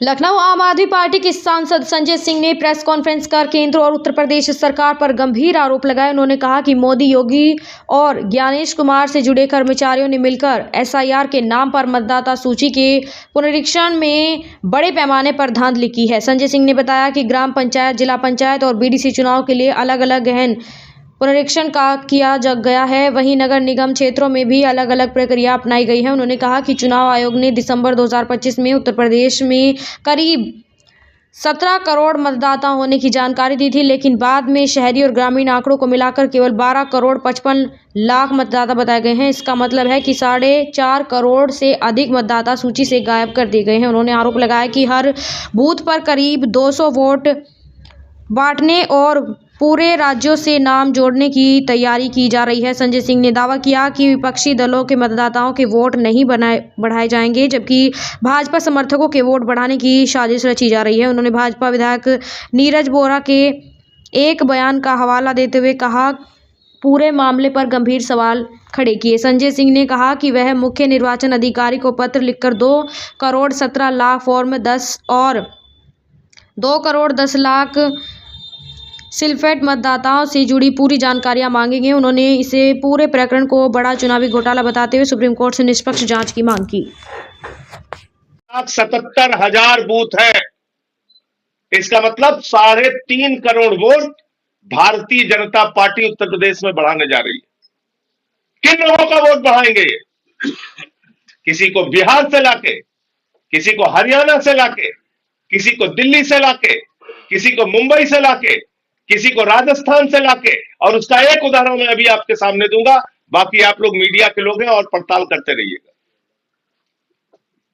लखनऊ आम आदमी पार्टी के सांसद संजय सिंह ने प्रेस कॉन्फ्रेंस कर केंद्र और उत्तर प्रदेश सरकार पर गंभीर आरोप लगाए। उन्होंने कहा कि मोदी, योगी और ज्ञानेश कुमार से जुड़े कर्मचारियों ने मिलकर एसआईआर के नाम पर मतदाता सूची के पुनरीक्षण में बड़े पैमाने पर धांधली की है। संजय सिंह ने बताया कि ग्राम पंचायत, जिला पंचायत और बीडीसी चुनाव के लिए अलग अलग गहन पुनरीक्षण का किया गया है। वहीं नगर निगम क्षेत्रों में भी अलग अलग प्रक्रिया अपनाई गई है। उन्होंने कहा कि चुनाव आयोग ने दिसंबर 2025 में उत्तर प्रदेश में करीब 17 करोड़ मतदाता होने की जानकारी दी थी, लेकिन बाद में शहरी और ग्रामीण आंकड़ों को मिलाकर केवल 12 करोड़ 55 लाख मतदाता बताए गए हैं। इसका मतलब है कि 4.5 करोड़ से अधिक मतदाता सूची से गायब कर दिए गए हैं। उन्होंने आरोप लगाया कि हर बूथ पर करीब 200 वोट बांटने और पूरे राज्यों से नाम जोड़ने की तैयारी की जा रही है। संजय सिंह ने दावा किया कि विपक्षी दलों के मतदाताओं के वोट नहीं बढ़ाए जाएंगे, जबकि भाजपा समर्थकों के वोट बढ़ाने की साजिश रची जा रही है। उन्होंने भाजपा विधायक नीरज बोरा के एक बयान का हवाला देते हुए कहा, पूरे मामले पर गंभीर सवाल खड़े किए। संजय सिंह ने कहा कि वह मुख्य निर्वाचन अधिकारी को पत्र लिखकर 2 करोड़ 17 लाख फॉर्म 10 और 2 करोड़ 10 लाख सिलफेट मतदाताओं से जुड़ी पूरी जानकारियां मांगेंगे। उन्होंने इसे पूरे प्रकरण को बड़ा चुनावी घोटाला बताते हुए सुप्रीम कोर्ट से निष्पक्ष जांच की मांग की। 77,000 बूथ है, इसका मतलब 3.5 करोड़ वोट भारतीय जनता पार्टी उत्तर प्रदेश में बढ़ाने जा रही है। किन लोगों का वोट बढ़ाएंगे? किसी को बिहार से लाके, किसी को हरियाणा से लाके, किसी को दिल्ली से लाके, किसी को मुंबई से लाके, किसी को राजस्थान से लाके, और उसका एक उदाहरण मैं अभी आपके सामने दूंगा। बाकी आप लोग मीडिया के लोग हैं और पड़ताल करते रहिएगा।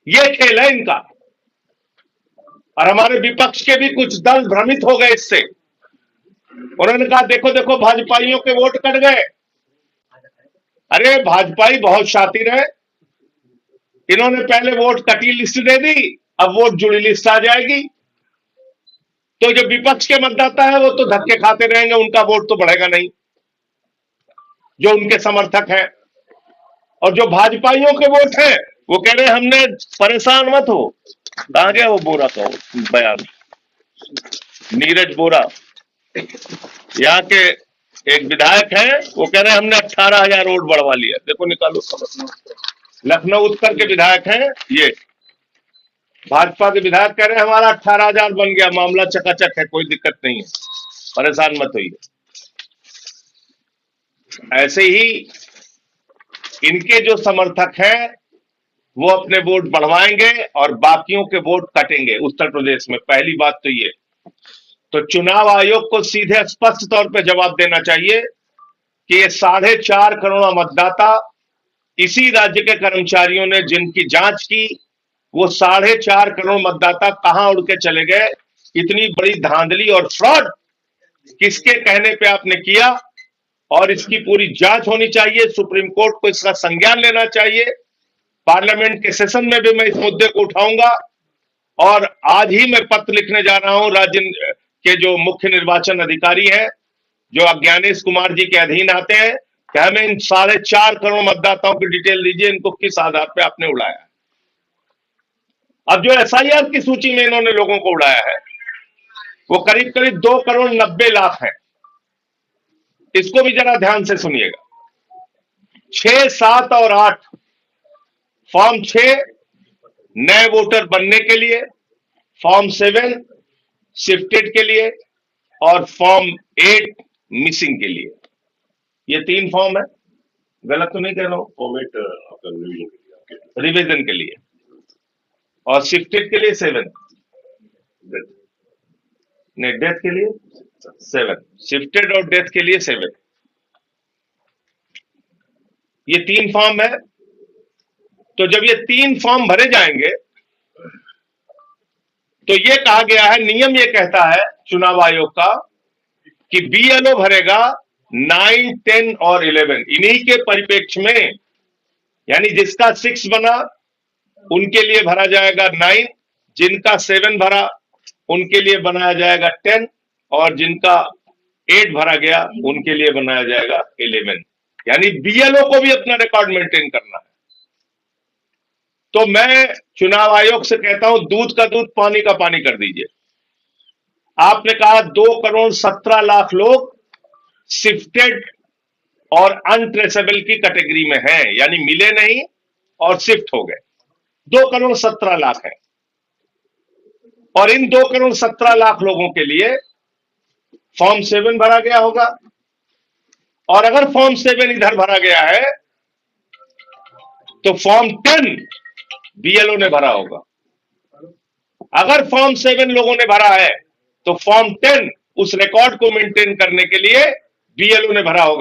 यह खेल है इनका। और हमारे विपक्ष के भी कुछ दल भ्रमित हो गए इससे। उन्होंने कहा देखो देखो भाजपाइयों के वोट कट गए। अरे भाजपाई बहुत शातिर है, इन्होंने पहले वोट कटी लिस्ट दे दी, अब वोट जुड़ी लिस्ट आ जाएगी। तो जो विपक्ष के मतदाता है वो तो धक्के खाते रहेंगे, उनका वोट तो बढ़ेगा नहीं, जो उनके समर्थक हैं। और जो भाजपाइयों के वोट हैं वो कह रहे हैं हमने, परेशान मत हो। कहां गया वो बोरा का बयान, नीरज बोरा, यहाँ के एक विधायक है, वो कह रहे हैं हमने 18,000 वोट बढ़वा लिया। देखो निकालो खबर। लखनऊ उत्तर के विधायक हैं ये, भाजपा के विधायक कह रहे हैं हमारा 18,000 बन गया, मामला चकाचक है, कोई दिक्कत नहीं है, परेशान मत होइए। ऐसे ही इनके जो समर्थक हैं वो अपने वोट बढ़वाएंगे और बाकियों के वोट कटेंगे उत्तर प्रदेश में। पहली बात तो ये, तो चुनाव आयोग को सीधे स्पष्ट तौर पे जवाब देना चाहिए कि ये 4.5 करोड़ मतदाता, इसी राज्य के कर्मचारियों ने जिनकी जांच की, वो 4.5 करोड़ मतदाता कहां उड़ के चले गए? इतनी बड़ी धांधली और फ्रॉड किसके कहने पे आपने किया? और इसकी पूरी जांच होनी चाहिए। सुप्रीम कोर्ट को इसका संज्ञान लेना चाहिए। पार्लियामेंट के सेशन में भी मैं इस मुद्दे को उठाऊंगा और आज ही मैं पत्र लिखने जा रहा हूं राज्य के जो मुख्य निर्वाचन अधिकारी हैं, जो ज्ञानेश कुमार जी के अधीन आते हैं, कि हमें इन 4.5 करोड़ मतदाताओं की डिटेल दीजिए, इनको किस आधार पे आपने उड़ाया। अब जो एसआईआर की सूची में इन्होंने लोगों को उड़ाया है वो करीब करीब 2 करोड़ 90 लाख है। इसको भी जरा ध्यान से सुनिएगा। 6, 7 और 8 फॉर्म 6 नए वोटर बनने के लिए, फॉर्म 7 शिफ्टेड के लिए और फॉर्म 8 मिसिंग के लिए। ये 3 फॉर्म है, गलत तो नहीं कह रहा हूं? फॉर्म 8 रिवीजन के लिए और शिफ्टेड के लिए 7, नहीं डेथ के लिए 7, शिफ्टेड और डेथ के लिए 7। ये 3 फॉर्म है। तो जब ये 3 फॉर्म भरे जाएंगे तो ये कहा गया है, नियम ये कहता है चुनाव आयोग का कि बीएलओ भरेगा 9, 10 और 11। इन्हीं के परिप्रेक्ष्य में, यानी जिसका 6 बना उनके लिए भरा जाएगा 9, जिनका 7 भरा उनके लिए बनाया जाएगा 10 और जिनका 8 भरा गया उनके लिए बनाया जाएगा 11। यानी बीएलओ को भी अपना रिकॉर्ड मेंटेन करना है। तो मैं चुनाव आयोग से कहता हूं, दूध का दूध पानी का पानी कर दीजिए। आपने कहा 2,17,00,000 लोग शिफ्टेड और अनट्रेसेबल की कैटेगरी में हैं, यानी मिले नहीं और शिफ्ट हो गए। 2,17,00,000 है, और इन 2,17,00,000 लोगों के लिए फॉर्म 7 भरा गया होगा, और अगर फॉर्म 7 इधर भरा गया है तो फॉर्म 10 बीएलओ ने भरा होगा। अगर फॉर्म 7 लोगों ने भरा है तो फॉर्म 10 उस रिकॉर्ड को मेंटेन करने के लिए बीएलओ ने भरा होगा।